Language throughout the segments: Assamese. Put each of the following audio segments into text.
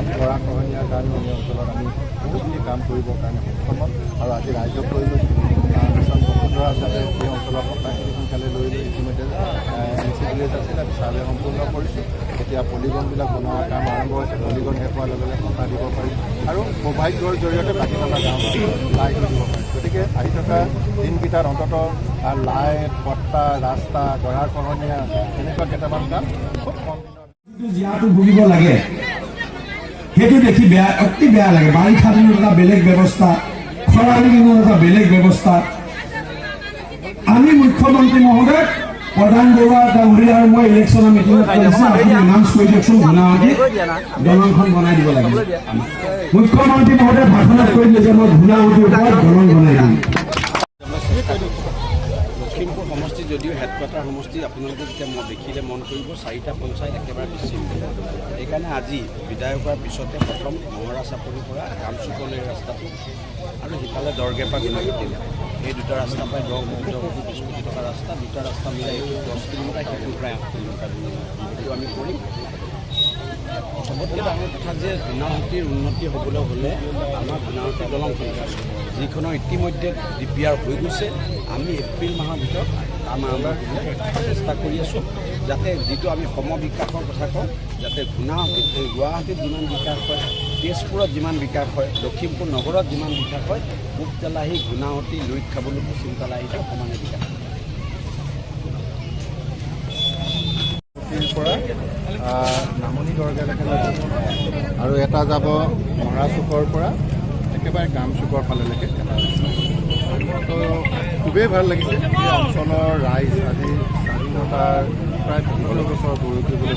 বান গৰা খহনীয়াৰ কাৰণে এই অঞ্চলত আমি বহুতখিনি কাম কৰিবৰ কাৰণে সক্ষম হ'ম আৰু আজি ৰাইজক লৈ লৈছোঁ মিছন বসুন্ধৰা যাতে এই অঞ্চলৰ কথাখিনি সোনকালে লৈ ইতিমধ্যে NCDS আছিল আমি চাৰ্ভে সম্পূৰ্ণ কৰিছোঁ। এতিয়া পলিগনবিলাক বনোৱাৰ কাম আৰম্ভ হৈছে। পলিগন শেষ হোৱাৰ লগে লগে পকা দিব পাৰিম আৰু সৌভাগ্যৰ জৰিয়তে বাকী থকা গাঁৱত লাইটো দিব পাৰিম। গতিকে আহি থকা দিনকেইটাত অন্ততঃ লাইট, পট্টা, ৰাস্তা, গৰা খহনীয়া এনেকুৱা কেইটামান কাম খুব কম দিনত জীয়াটো ভুগিব লাগে সেইটো দেখি অতি বেয়া লাগে। বাৰিষা দিনত এটা বেলেগ ব্যৱস্থা, খৰালি দিনত এটা বেলেগ ব্যৱস্থা। আমি মুখ্যমন্ত্ৰী মহোদয় প্ৰধান বৰুৱা ডাঙৰী আৰু মই ইলেকশ্যনৰ মিটিঙত এনাউন্স কৰি দিয়কচোন, ধূনাৱতী দলংখন বনাই দিব লাগে। মুখ্যমন্ত্ৰী মহোদয় ভাষণত কৈ দিলে যে মই ধূনাৱতীৰ ওপৰত দলং বনাই দিম। লখিমপুৰ সমষ্টি যদিও হেডকোৱাৰ্টাৰ সমষ্টি, আপোনালোকে যেতিয়া দেখিলে মন কৰিব 4টা পঞ্চায়ত একেবাৰে বিচ্ছিন্ন। সেইকাৰণে আজি বিদায় হোৱাৰ পিছতে প্ৰথম মহৰা চাপৰিৰ পৰা কামচুকলৈ ৰাস্তাটো আৰু সিফালে দৰগেপা গুণাগুটিলে এই দুটা ৰাস্তা প্ৰায় 10 কোটি 20 কোটি টকাৰ ৰাস্তা, দুটা ৰাস্তা মিলাই 10 কিলোমিটাৰ, সেইটো প্ৰায় 8 কিলোমিটাৰ সেইটো আমি কৰিম। চবতকৈ ডাঙৰ কথা যে গুণাগুটিৰ উন্নতি হ'বলৈ হ'লে আমাৰ গুণাগুটি দলংখন যিখনৰ ইতিমধ্যে DPR হৈ গৈছে, আমি এপ্ৰিল মাহৰ ভিতৰত কাম আৰম্ভ কৰিবলৈ চেষ্টা কৰি আছোঁ, যাতে যিটো আমি সমবিকাশৰ কথা কওঁ, যাতে গুৱাহাটীত যিমান বিকাশ হয়, তেজপুৰত যিমান বিকাশ হয়, লখিমপুৰ নগৰত যিমান বিকাশ হয়, পূব তেলাহী, গুণাৱতী, লুইত খাবলৈ পশ্চিম তেলাহীত সমানে বিকাশ হয়। পৰা নামনি দৰগালৈকে আৰু এটা যাব মৰা চুকৰ পৰা একেবাৰে কামচুকৰ ফালেলৈকে এটা তো খুবেই ভাল লাগিছে। এই অঞ্চলৰ ৰাইজ আজি স্বাধীনতাৰ প্ৰায় 15 বছৰ গৌৰৱ কৰিবলৈ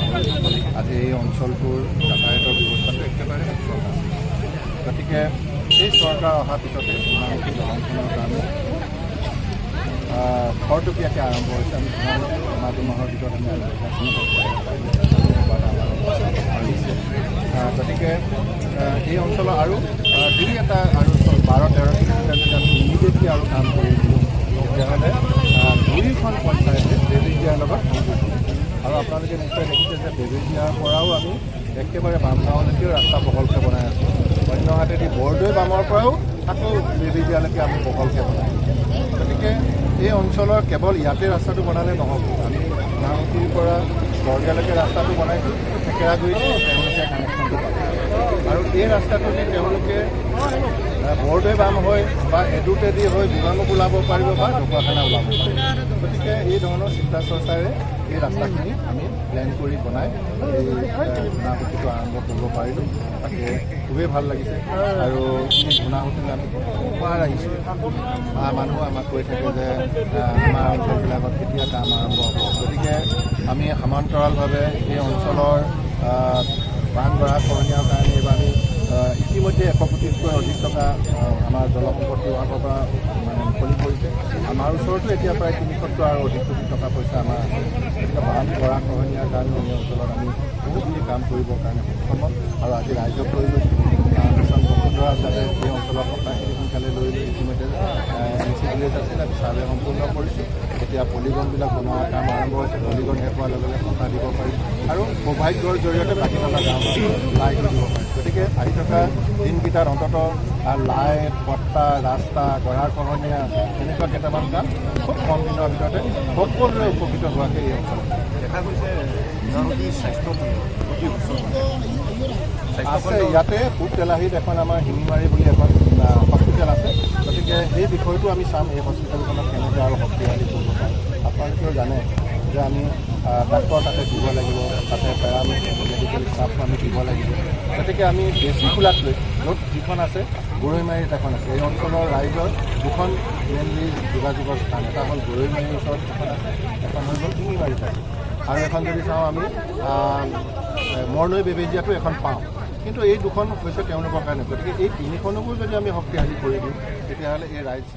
আজি এই অঞ্চলটোৰ যাতায়াতৰ ব্যৱস্থাটো একেবাৰে সুচল আছে। গতিকে এই চৰকাৰ অহাৰ পিছতে গুণাগুটি দলংখনৰ কাৰণে খৰতকীয়াকৈ আৰম্ভ হৈছে। আমি ধেমাজি মাহৰ ভিতৰত আমি গতিকে এই অঞ্চলৰ আৰু দুই এটা আৰু 12-13 কিলোমিটাৰ যদি আমি ইমিডিয়েটলি আৰু কাম কৰি দিওঁ তেতিয়াহ'লে দুয়োখন পঞ্চায়তে বেবেজীয়াৰ লগত সংযোগ হ'ব। আৰু আপোনালোকে নিশ্চয় দেখিছে যে বেবেজীয়াৰ পৰাও আমি একেবাৰে বামগাঁৱলৈকেও ৰাস্তা বহলকৈ বনাই আছোঁ। অন্যহাতেদি বৰদৈ বামৰ পৰাও আকৌ বেবেজীয়ালৈকে আমি বহলকৈ বনাই আছোঁ। গতিকে এই অঞ্চলৰ কেৱল ইয়াতে ৰাস্তাটো বনালে নহ'ব, আমি গুণাগুটিৰ পৰা বৰদিয়ালৈকে ৰাস্তাটো বনাইছোঁ, থেকেৰাগুৰিতে তেওঁলোকে কানেকশ্যনটো পাব আৰু এই ৰাস্তাটোদি তেওঁলোকে বৰদৈ বাম হৈ বা এডুটেদি হৈ বিমানক ওলাব পাৰিব বা ঢকুৱাখানা ওলাব পাৰিব। গতিকে এই ধৰণৰ চিন্তা চৰ্চাৰে এই ৰাস্তাখিনি আমি প্লেন কৰি বনাই এই গুণাগুটিটো আৰম্ভ কৰিব পাৰিলোঁ। তাকে খুবেই ভাল লাগিছে আৰু গুণাগুটিলৈ আমি পুৱাৰ আহিছোঁ। মানুহ আমাক কৈ থাকে যে আমাৰ অঞ্চলবিলাকত কেতিয়া কাম আৰম্ভ হ'ব। গতিকে আমি সমান্তৰালভাৱে এই অঞ্চলৰ বান গৰা খহনীয়াৰ কাৰণে এইবাৰ আমি ইতিমধ্যে 100 কোটিতকৈ অধিক টকা আমাৰ জলসম্পদ বিভাগৰ পৰা মুকলি কৰিছে। আমাৰ ওচৰতো এতিয়া প্ৰায় 300 আৰু অধিক কোটি টকা পইচা আমাৰ আছে। গতিকে বান গৰা খহনীয়াৰ কাৰণে এই অঞ্চলত আমি বহুতখিনি কাম কৰিবৰ কাৰণে সক্ষম হ'ম আৰু আজি ৰাইজক লৈ লৈছোঁ মিছন বসুন্ধৰা যাতে এই অঞ্চলৰ কথাখিনি সোনকালে লৈ ইতিমধ্যে NCDS আছিল আমি চাৰ্ভে সম্পূৰ্ণ কৰিছোঁ। এতিয়া পলিগনবিলাক বনোৱাৰ কাম আৰম্ভ হৈছে। পলিগন শেষ হোৱাৰ লগে লগে পকা দিব পাৰিম আৰু সৌভাগ্যৰ জৰিয়তে বাকী থকা গাঁৱত লাইটো দিব পাৰিম। গতিকে আহি থকা দিনকেইটাত অন্ততঃ লাইট, পট্টা, ৰাস্তা, গৰা খহনীয়া এনেকুৱা কেইটামান কাম খুব কম দিনৰ ভিতৰতে সকলোৰে উপকৃত হোৱাকৈ এই অঞ্চলত দেখা গৈছে। স্বাস্থ্য আছে ইয়াতে পূব তেলাহীত এখন আমাৰ শিঙিমাৰী বুলি এখন হস্পিটেল আছে। গতিকে সেই বিষয়টো আমি চাম, এই হস্পিটেলখনক কেনেকৈ আৰু শক্তিশালী কৰিব পাৰোঁ। আপোনালোকেও জানে যে আমি ডাক্তৰ তাতে দিব লাগিব, তাতে মেডিকেল ষ্টাফ আমি দিব লাগিব। গতিকে আমি বেছি খোলাতকৈ য'ত যিখন আছে গৰৈমাৰীত এখন আছে। এই অঞ্চলৰ ৰাইজৰ দুখন মেইনলি যোগাযোগৰ স্থান, এটা হ'ল গৰৈমাৰীৰ ওচৰত এখন আছে, এখন হৈ গ'ল শিঙিমাৰীত আছে আৰু এখন যদি চাওঁ আমি মৰনৈ বেবেজীয়াতো এখন পাওঁ। কিন্তু এই দুখন হৈছে তেওঁলোকৰ কাৰণে। গতিকে এই তিনিখনকো যদি আমি শক্তিশালী কৰি দিওঁ তেতিয়াহ'লে এই ৰাইজ